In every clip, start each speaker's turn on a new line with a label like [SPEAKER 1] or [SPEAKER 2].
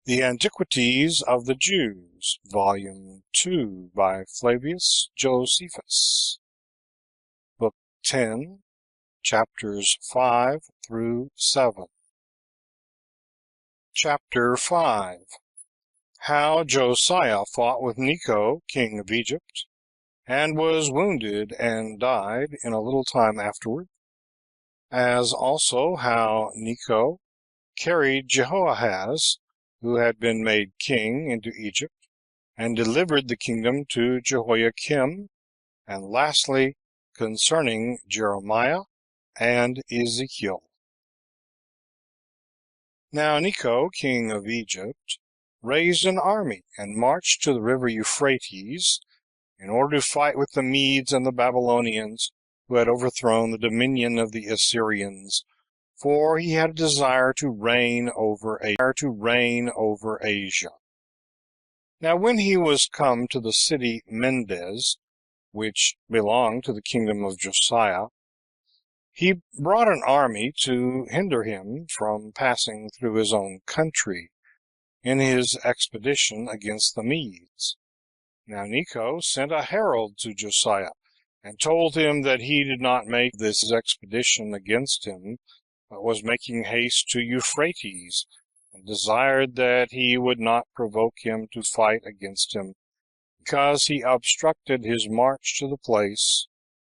[SPEAKER 1] The Antiquities of the Jews, Volume 2, by Flavius Josephus, Book 10, chapters 5 through 7. Chapter 5. How Josiah fought with Neco, king of Egypt, and was wounded and died in a little time afterward, as also how Neco carried Jehoahaz, who had been made king, into Egypt, and delivered the kingdom to Jehoiakim, and lastly, concerning Jeremiah and Ezekiel. Now Neco, king of Egypt, raised an army, and marched to the river Euphrates, in order to fight with the Medes and the Babylonians, who had overthrown the dominion of the Assyrians, for he had a desire to reign over Asia. Now when he was come to the city Mendes, which belonged to the kingdom of Josiah, he brought an army to hinder him from passing through his own country, in his expedition against the Medes. Now Neco sent a herald to Josiah, and told him that he did not make this expedition against him, but was making haste to Euphrates, and desired that he would not provoke him to fight against him, because he obstructed his march to the place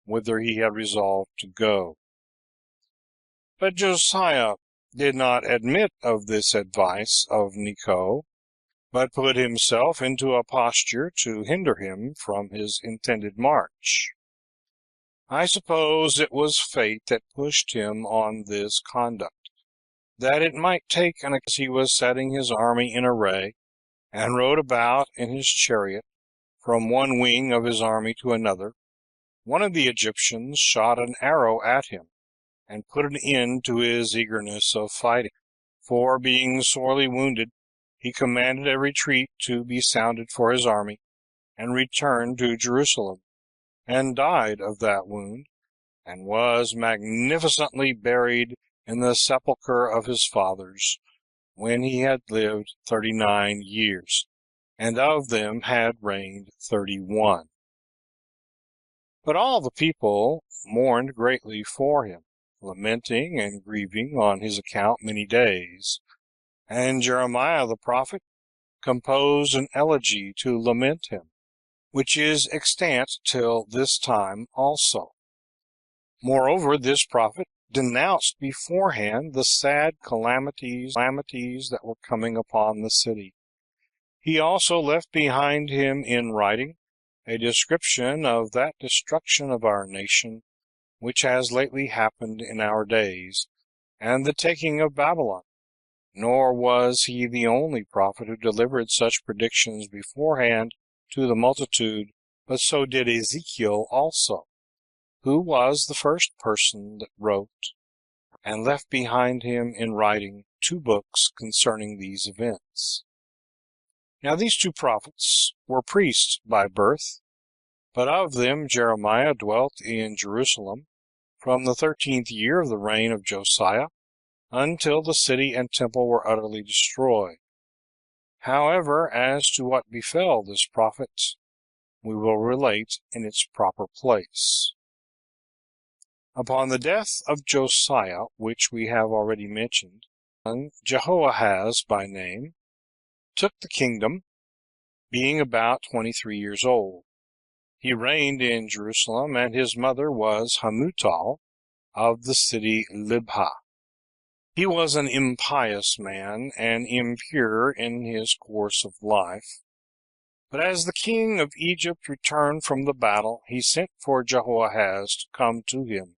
[SPEAKER 1] whither he had resolved to go. But Josiah did not admit of this advice of Neco, but put himself into a posture to hinder him from his intended march. I suppose it was fate that pushed him on this conduct, that it might take as he was setting his army in array, and rode about in his chariot from one wing of his army to another, one of the Egyptians shot an arrow at him, and put an end to his eagerness of fighting. For being sorely wounded, he commanded a retreat to be sounded for his army, and returned to Jerusalem, and died of that wound, and was magnificently buried in the sepulchre of his fathers, when he had lived 39 years, and of them had reigned 31. But all the people mourned greatly for him, lamenting and grieving on his account many days. And Jeremiah the prophet composed an elegy to lament him, which is extant till this time also. Moreover, this prophet denounced beforehand the sad calamities that were coming upon the city. He also left behind him in writing a description of that destruction of our nation which has lately happened in our days, and the taking of Babylon. Nor was he the only prophet who delivered such predictions beforehand to the multitude, but so did Ezekiel also, who was the first person that wrote, and left behind him in writing 2 books concerning these events. Now these 2 prophets were priests by birth, but of them Jeremiah dwelt in Jerusalem from the 13th year of the reign of Josiah, until the city and temple were utterly destroyed. However, as to what befell this prophet, we will relate in its proper place. Upon the death of Josiah, which we have already mentioned, Jehoahaz by name took the kingdom, being about 23 years old. He reigned in Jerusalem, and his mother was Hamutal of the city Libhah. He was an impious man, and impure in his course of life. But as the king of Egypt returned from the battle, he sent for Jehoahaz to come to him,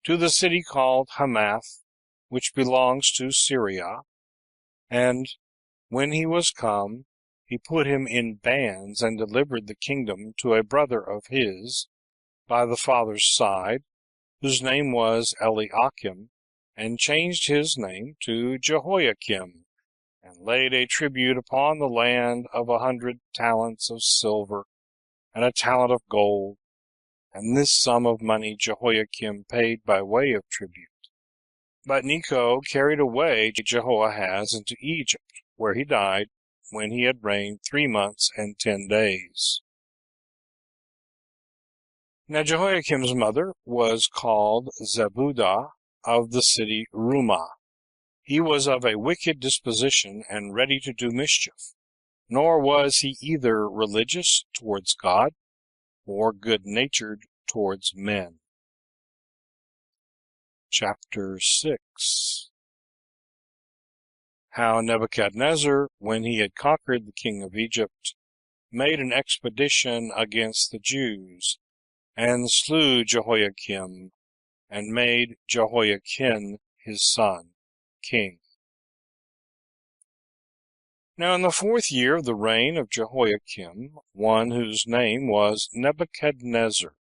[SPEAKER 1] to the city called Hamath, which belongs to Syria. And when he was come, he put him in bands, and delivered the kingdom to a brother of his, by the father's side, whose name was Eliakim, and changed his name to Jehoiakim, and laid a tribute upon the land of 100 talents of silver, and a talent of gold, and this sum of money Jehoiakim paid by way of tribute. But Neco carried away Jehoahaz into Egypt, where he died when he had reigned 3 months and 10 days. Now Jehoiakim's mother was called Zebudah, of the city Rumah. He was of a wicked disposition and ready to do mischief, nor was he either religious towards God or good-natured towards men. Chapter 6. How Nebuchadnezzar, when he had conquered the king of Egypt, made an expedition against the Jews, and slew Jehoiakim, and made Jehoiachin his son king. Now in the 4th year of the reign of Jehoiakim, one whose name was Nebuchadnezzar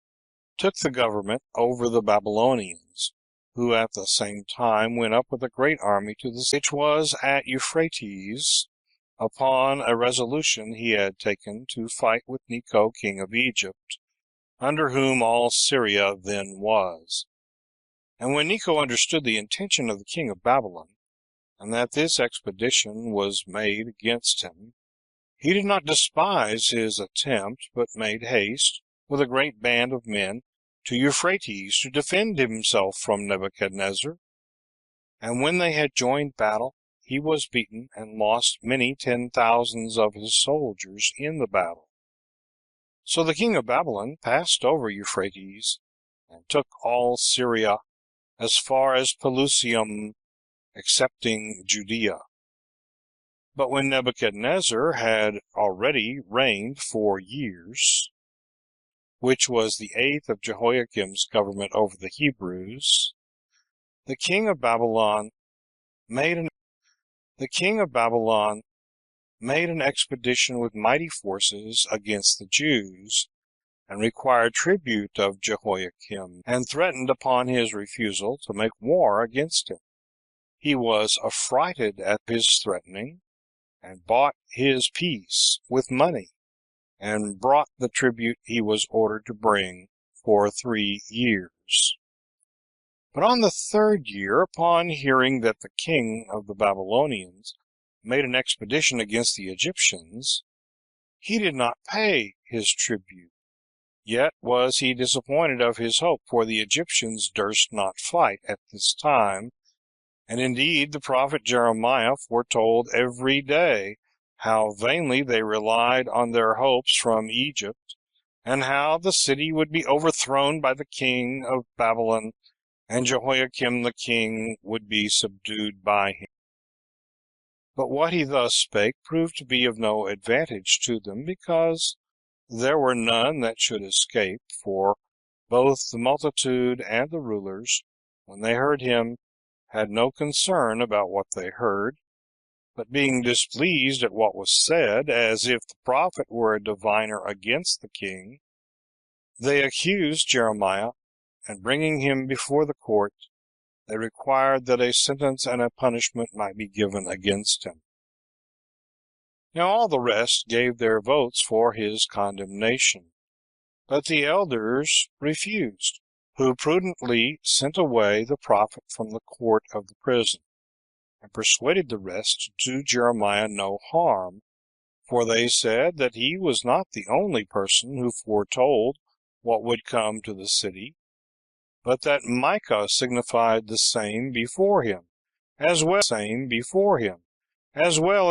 [SPEAKER 1] took the government over the Babylonians, who at the same time went up with a great army to the city which was at Euphrates, upon a resolution he had taken to fight with Neco king of Egypt, under whom all Syria then was. And when Neco understood the intention of the king of Babylon, and that this expedition was made against him, he did not despise his attempt, but made haste, with a great band of men, to Euphrates, to defend himself from Nebuchadnezzar. And when they had joined battle, he was beaten, and lost many 10,000s of his soldiers in the battle. So the king of Babylon passed over Euphrates, and took all Syria, as far as Pelusium, excepting Judea. But when Nebuchadnezzar had already reigned 4 years, which was the 8th of Jehoiakim's government over the Hebrews, the king of Babylon made an expedition with mighty forces against the Jews, and required tribute of Jehoiakim, and threatened upon his refusal to make war against him. He was affrighted at his threatening, and bought his peace with money, and brought the tribute he was ordered to bring for 3 years. But on the 3rd year, upon hearing that the king of the Babylonians made an expedition against the Egyptians, he did not pay his tribute. Yet was he disappointed of his hope, for the Egyptians durst not fight at this time. And indeed the prophet Jeremiah foretold every day how vainly they relied on their hopes from Egypt, and how the city would be overthrown by the king of Babylon, and Jehoiakim the king would be subdued by him. But what he thus spake proved to be of no advantage to them, because there were none that should escape, for both the multitude and the rulers, when they heard him, had no concern about what they heard, but being displeased at what was said, as if the prophet were a diviner against the king, they accused Jeremiah, and bringing him before the court, they required that a sentence and a punishment might be given against him. Now all the rest gave their votes for his condemnation, but the elders refused, who prudently sent away the prophet from the court of the prison, and persuaded the rest to do Jeremiah no harm, for they said that he was not the only person who foretold what would come to the city, but that Micah signified the same before him, as well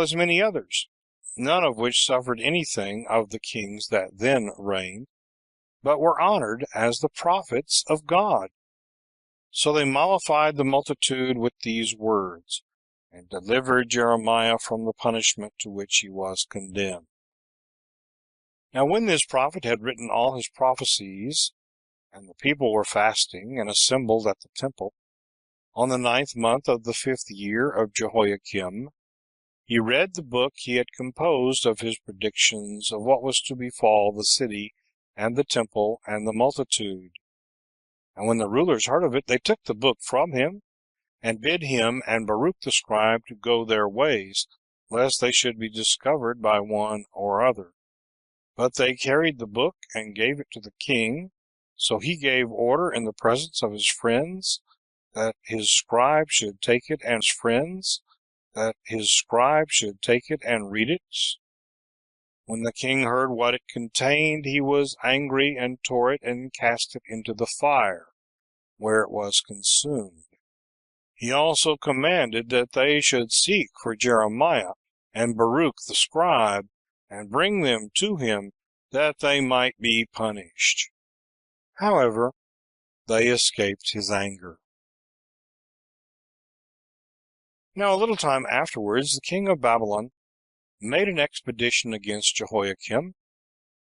[SPEAKER 1] as many others, none of which suffered anything of the kings that then reigned, but were honored as the prophets of God. So they mollified the multitude with these words, and delivered Jeremiah from the punishment to which he was condemned. Now when this prophet had written all his prophecies, and the people were fasting and assembled at the temple, on the 9th month of the 5th year of Jehoiakim, he read the book he had composed of his predictions of what was to befall the city and the temple and the multitude. And when the rulers heard of it, they took the book from him, and bid him and Baruch the scribe to go their ways, lest they should be discovered by one or other. But they carried the book and gave it to the king. So he gave order in the presence of his friends that his scribe should take it, and his friends, that his scribe should take it and read it? When the king heard what it contained, he was angry, and tore it, and cast it into the fire, where it was consumed. He also commanded that they should seek for Jeremiah and Baruch the scribe, and bring them to him, that they might be punished. However, they escaped his anger. Now a little time afterwards, the king of Babylon made an expedition against Jehoiakim,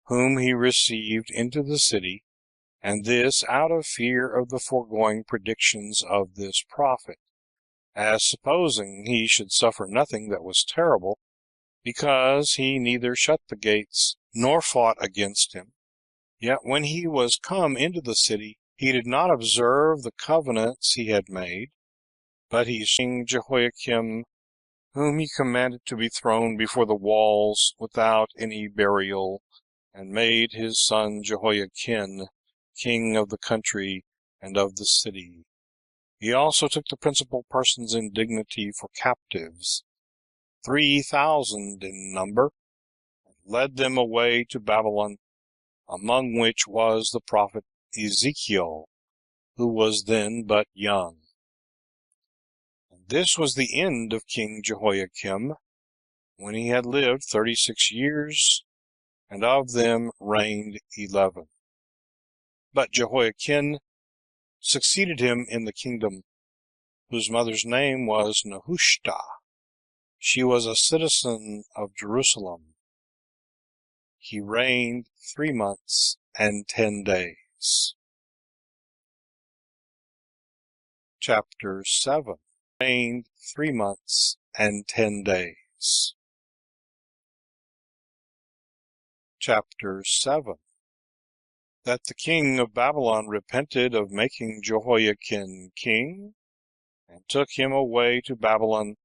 [SPEAKER 1] whom he received into the city, and this out of fear of the foregoing predictions of this prophet, as supposing he should suffer nothing that was terrible, because he neither shut the gates nor fought against him. Yet when he was come into the city, he did not observe the covenants he had made, but he slew Jehoiakim, whom he commanded to be thrown before the walls without any burial, and made his son Jehoiachin king of the country and of the city. He also took the principal persons in dignity for captives, 3,000 in number, and led them away to Babylon, among which was the prophet Ezekiel, who was then but young. And this was the end of King Jehoiakim, when he had lived 36 years, and of them reigned 11. But Jehoiachin succeeded him in the kingdom, whose mother's name was Nehushta. She was a citizen of Jerusalem. He reigned 3 months and 10 days. Chapter 7. Reigned 3 months and 10 days. Chapter 7. That the king of Babylon repented of making Jehoiachin king, and took him away to Babylon,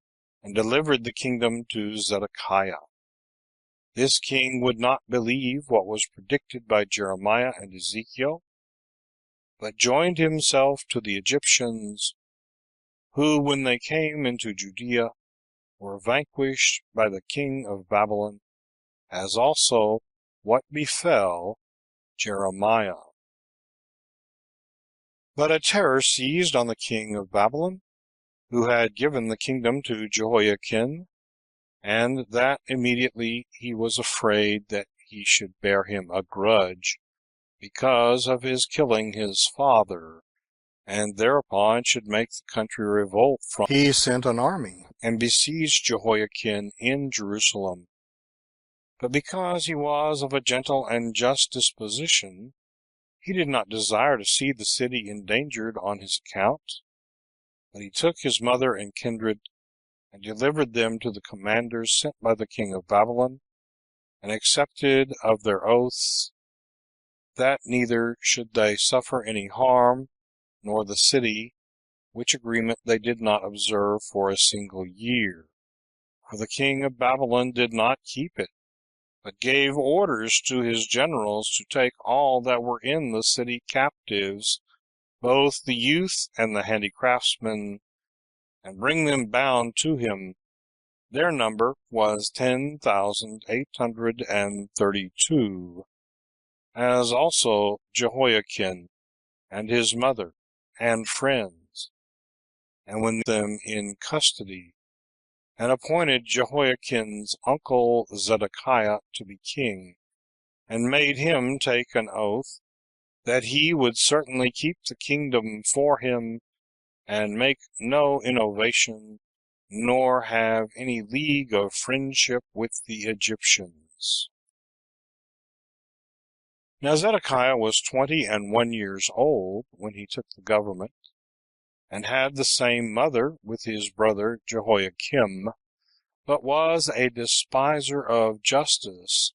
[SPEAKER 1] and delivered the kingdom to Zedekiah. This king would not believe what was predicted by Jeremiah and Ezekiel, but joined himself to the Egyptians, who, when they came into Judea, were vanquished by the king of Babylon, as also what befell Jeremiah. But a terror seized on the king of Babylon, who had given the kingdom to Jehoiachin, and that immediately he was afraid that he should bear him a grudge because of his killing his father, and thereupon should make the country revolt from him. He sent an army and besieged Jehoiachin in Jerusalem. But because he was of a gentle and just disposition, he did not desire to see the city endangered on his account, but he took his mother and kindred, and delivered them to the commanders sent by the king of Babylon, and accepted of their oaths, that neither should they suffer any harm, nor the city, which agreement they did not observe for a single year. For the king of Babylon did not keep it, but gave orders to his generals to take all that were in the city captives, both the youth and the handicraftsmen, and bring them bound to him. Their number was 10,832, as also Jehoiachin and his mother and friends, and when them in custody, and appointed Jehoiachin's uncle Zedekiah to be king, and made him take an oath that he would certainly keep the kingdom for him, and make no innovation, nor have any league of friendship with the Egyptians. Now Zedekiah was 21 years old when he took the government, and had the same mother with his brother Jehoiakim, but was a despiser of justice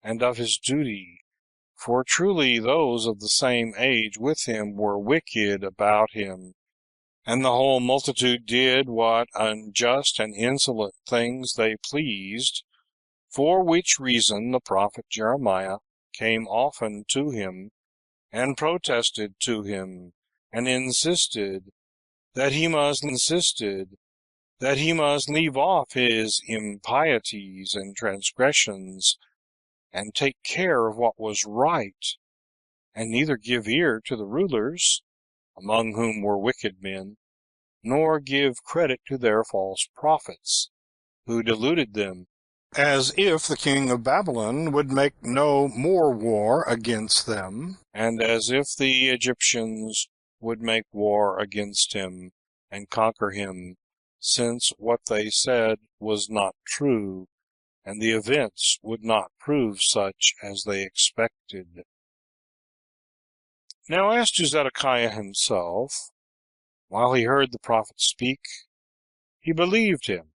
[SPEAKER 1] and of his duty, for truly those of the same age with him were wicked about him, and the whole multitude did what unjust and insolent things they pleased, for which reason the prophet Jeremiah came often to him, and protested to him, and insisted that he must insisted that he must leave off his impieties and transgressions, and take care of what was right, and neither give ear to the rulers, among whom were wicked men, nor give credit to their false prophets, who deluded them, as if the king of Babylon would make no more war against them, and as if the Egyptians would make war against him and conquer him, since what they said was not true, and the events would not prove such as they expected. Now as to Zedekiah himself, while he heard the prophet speak, he believed him,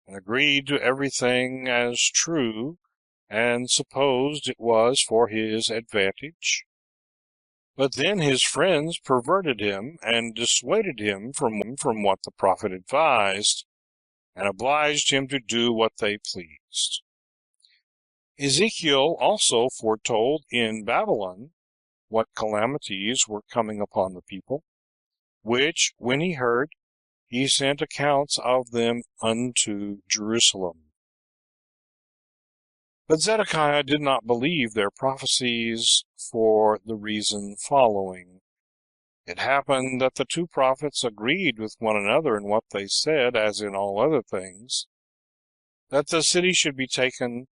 [SPEAKER 1] and agreed to everything as true, and supposed it was for his advantage. But then his friends perverted him, and dissuaded him from what the prophet advised, and obliged him to do what they pleased. Ezekiel also foretold in Babylon what calamities were coming upon the people, which, when he heard, he sent accounts of them unto Jerusalem. But Zedekiah did not believe their prophecies for the reason following. It happened that the two prophets agreed with one another in what they said, as in all other things, that the city should be taken,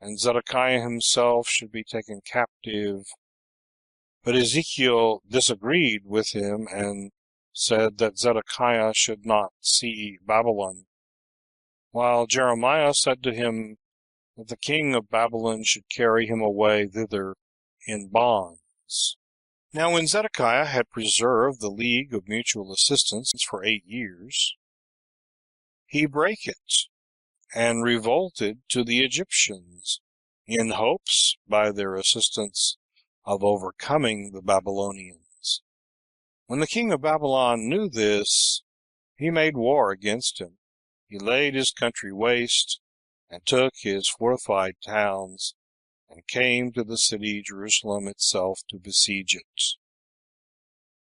[SPEAKER 1] and Zedekiah himself should be taken captive. But Ezekiel disagreed with him, and said that Zedekiah should not see Babylon, while Jeremiah said to him that the king of Babylon should carry him away thither in bonds. Now when Zedekiah had preserved the league of mutual assistance for 8 years, he brake it, and revolted to the Egyptians, in hopes, by their assistance, of overcoming the Babylonians. When the king of Babylon knew this, he made war against him. He laid his country waste, and took his fortified towns, and came to the city Jerusalem itself to besiege it.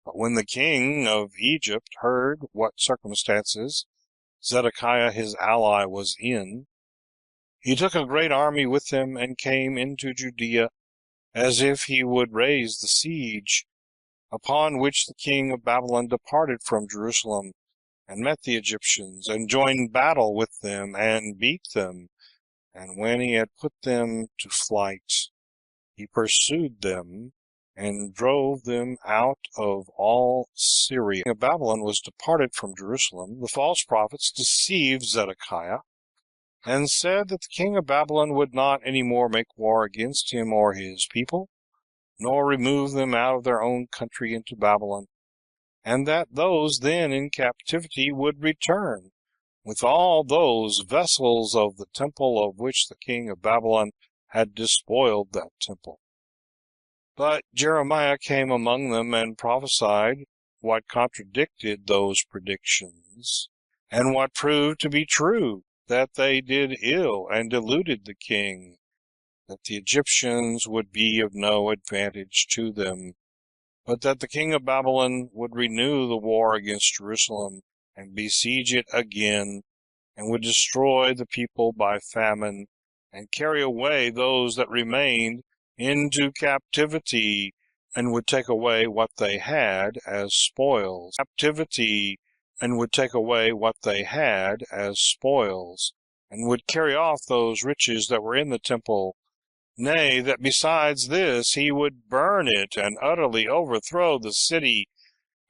[SPEAKER 1] But when the king of Egypt heard what circumstances Zedekiah his ally was in, he took a great army with him, and came into Judea, as if he would raise the siege, upon which the king of Babylon departed from Jerusalem, and met the Egyptians, and joined battle with them, and beat them. And when he had put them to flight, he pursued them, and drove them out of all Syria. The king of Babylon was departed from Jerusalem. The false prophets deceived Zedekiah, and said that the king of Babylon would not any more make war against him or his people, nor remove them out of their own country into Babylon, and that those then in captivity would return, with all those vessels of the temple of which the king of Babylon had despoiled that temple. But Jeremiah came among them, and prophesied what contradicted those predictions, and what proved to be true, that they did ill, and deluded the king, that the Egyptians would be of no advantage to them, but that the king of Babylon would renew the war against Jerusalem, and besiege it again, and would destroy the people by famine, and carry away those that remained into captivity, and would take away what they had as spoils. And would take away what they had as spoils, and would carry off those riches that were in the temple. Nay, that besides this he would burn it, and utterly overthrow the city,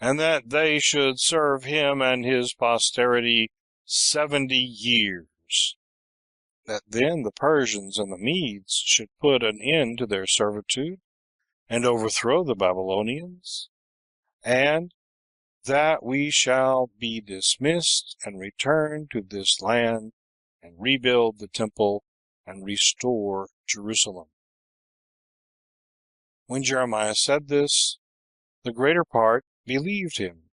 [SPEAKER 1] and that they should serve him and his posterity 70 years. That then the Persians and the Medes should put an end to their servitude, and overthrow the Babylonians, and that we shall be dismissed, and return to this land, and rebuild the temple, and restore Jerusalem. When Jeremiah said this, the greater part believed him,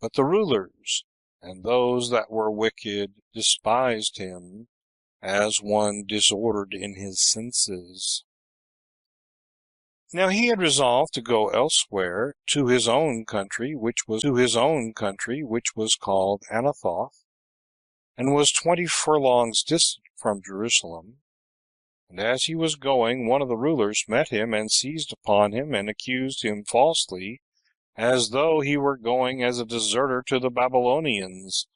[SPEAKER 1] but the rulers and those that were wicked despised him, as one disordered in his senses. Now he had resolved to go elsewhere to his own country, which was called Anathoth, and was 20 furlongs distant from Jerusalem. And as he was going, one of the rulers met him, and seized upon him, and accused him falsely, as though he were going as a deserter to the Babylonians.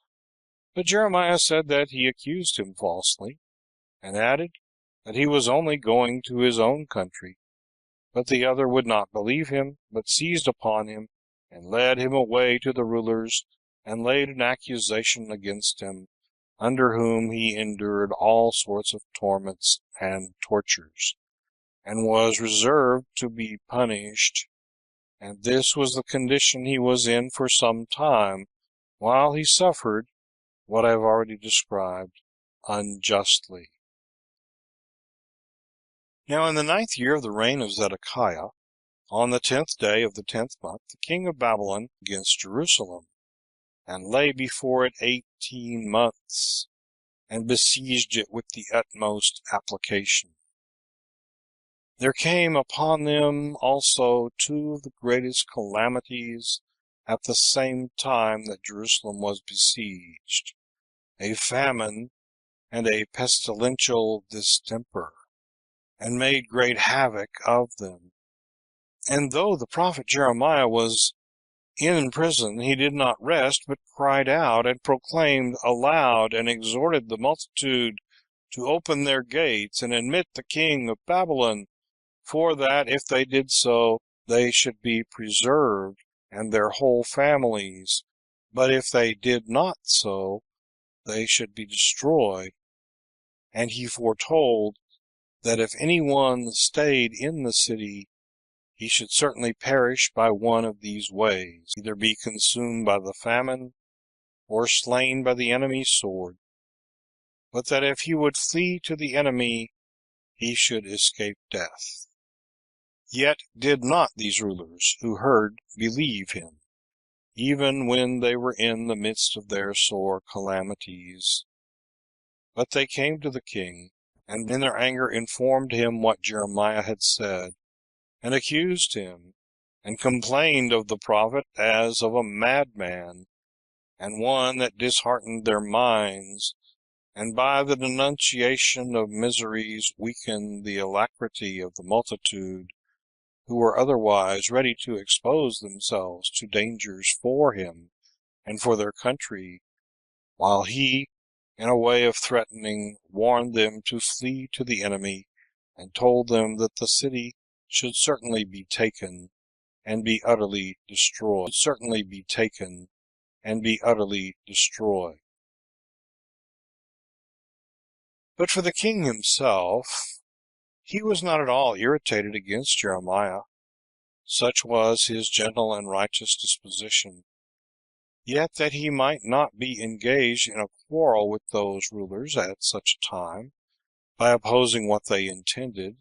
[SPEAKER 1] But Jeremiah said that he accused him falsely, and added that he was only going to his own country. But the other would not believe him, but seized upon him, and led him away to the rulers, and laid an accusation against him, under whom he endured all sorts of torments and tortures, and was reserved to be punished. And this was the condition he was in for some time, while he suffered what I have already described unjustly. Now in the 9th year of the reign of Zedekiah, on the 10th day of the 10th month, the king of Babylon against Jerusalem, and lay before it 18 months, and besieged it with the utmost application. There came upon them also 2 of the greatest calamities at the same time that Jerusalem was besieged, a famine and a pestilential distemper, and made great havoc of them. And though the prophet Jeremiah was in prison, he did not rest, but cried out, and proclaimed aloud, and exhorted the multitude to open their gates, and admit the king of Babylon, for that if they did so, they should be preserved, and their whole families; but if they did not so, they should be destroyed. And he foretold that if any one stayed in the city, he should certainly perish by one of these ways, either be consumed by the famine, or slain by the enemy's sword; but that if he would flee to the enemy, he should escape death. Yet did not these rulers who heard believe him, even when they were in the midst of their sore calamities. But they came to the king, and in their anger informed him what Jeremiah had said, and accused him, and complained of the prophet as of a madman, and one that disheartened their minds, and by the denunciation of miseries weakened the alacrity of the multitude, who were otherwise ready to expose themselves to dangers for him and for their country, while he, in a way of threatening, warned them to flee to the enemy, and told them that the city should certainly be taken and be utterly destroyed. But for the king himself, he was not at all irritated against Jeremiah, such was his gentle and righteous disposition. Yet that he might not be engaged in a quarrel with those rulers at such a time, by opposing what they intended,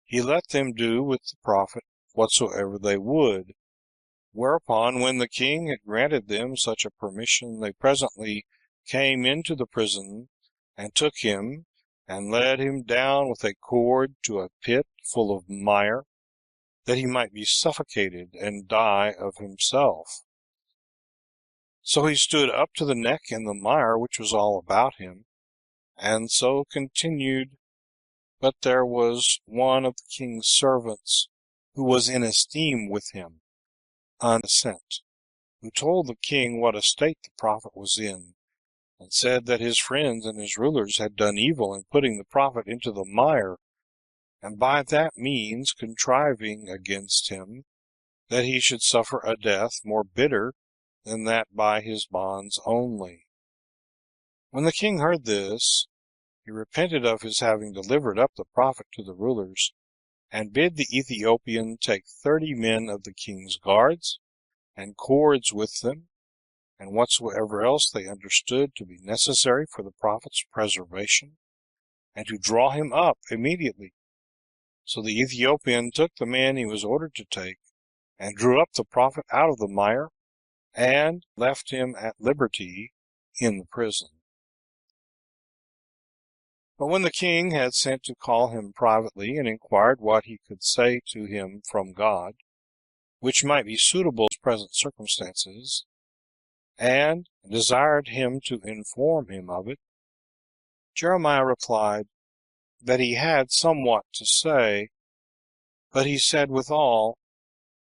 [SPEAKER 1] he let them do with the prophet whatsoever they would. Whereupon, when the king had granted them such a permission, they presently came into the prison, and took him, and led him down with a cord to a pit full of mire, that he might be suffocated and die of himself. So he stood up to the neck in the mire which was all about him, and so continued. But there was one of the king's servants, who was in esteem with him, unsent, who told the king what a state the prophet was in, and said that his friends and his rulers had done evil in putting the prophet into the mire, and by that means contriving against him, that he should suffer a death more bitter than that by his bonds only. When the king heard this, he repented of his having delivered up the prophet to the rulers, and bid the Ethiopian take 30 men of the king's guards, and cords with them, and whatsoever else they understood to be necessary for the prophet's preservation, and to draw him up immediately. So the Ethiopian took the men he was ordered to take, and drew up the prophet out of the mire, and left him at liberty in the prison. But when the king had sent to call him privately, and inquired what he could say to him from God, which might be suitable to his present circumstances, and desired him to inform him of it, Jeremiah replied that he had somewhat to say, but he said withal,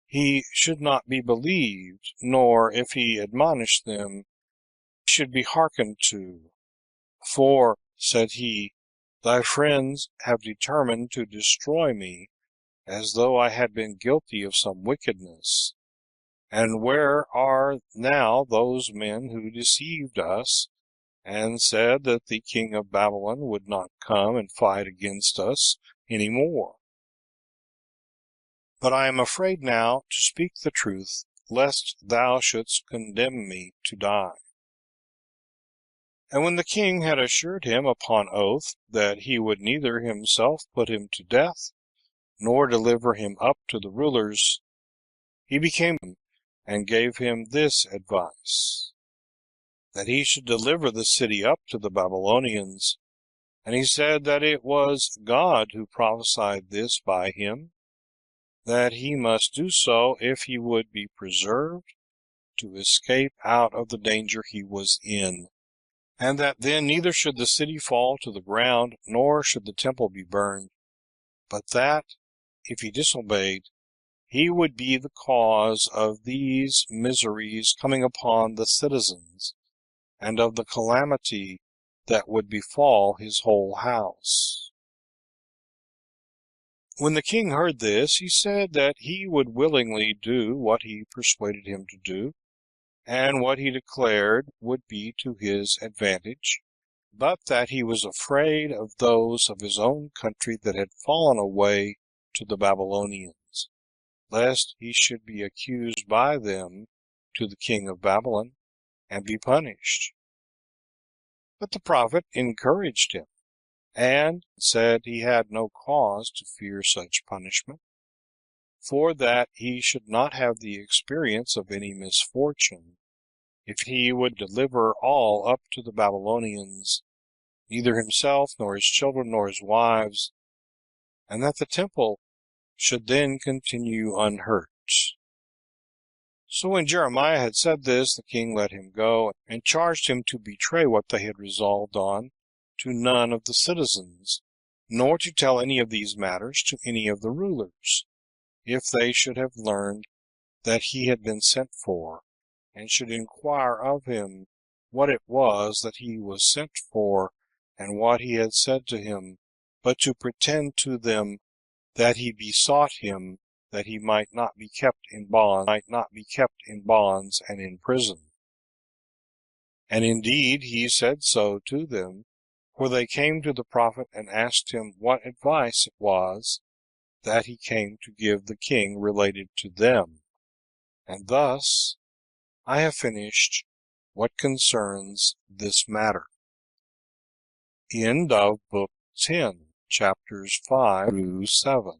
[SPEAKER 1] he should not be believed, nor, if he admonished them, should be hearkened to. For, said he, thy friends have determined to destroy me, as though I had been guilty of some wickedness. And where are now those men who deceived us, and said that the king of Babylon would not come and fight against us any more? But I am afraid now to speak the truth, lest thou shouldst condemn me to die. And when the king had assured him upon oath that he would neither himself put him to death, nor deliver him up to the rulers, he became and gave him this advice, that he should deliver the city up to the Babylonians. And he said that it was God who prophesied this by him, that he must do so if he would be preserved to escape out of the danger he was in, and that then neither should the city fall to the ground, nor should the temple be burned, but that, if he disobeyed, he would be the cause of these miseries coming upon the citizens, and of the calamity that would befall his whole house. When the king heard this, he said that he would willingly do what he persuaded him to do, and what he declared would be to his advantage, but that he was afraid of those of his own country that had fallen away to the Babylonians, lest he should be accused by them to the king of Babylon, and be punished. But the prophet encouraged him, and said he had no cause to fear such punishment, for that he should not have the experience of any misfortune, if he would deliver all up to the Babylonians, neither himself, nor his children, nor his wives, and that the temple should then continue unhurt. So when Jeremiah had said this, the king let him go, and charged him to betray what they had resolved on to none of the citizens, nor to tell any of these matters to any of the rulers, if they should have learned that he had been sent for, and should inquire of him what it was that he was sent for, and what he had said to him, but to pretend to them that he besought him that he might not be kept in bonds, and in prison. And indeed he said so to them, for they came to the prophet and asked him what advice it was that he came to give the king related to them. And thus I have finished what concerns this matter. End of Book 10, chapters 5 through 7.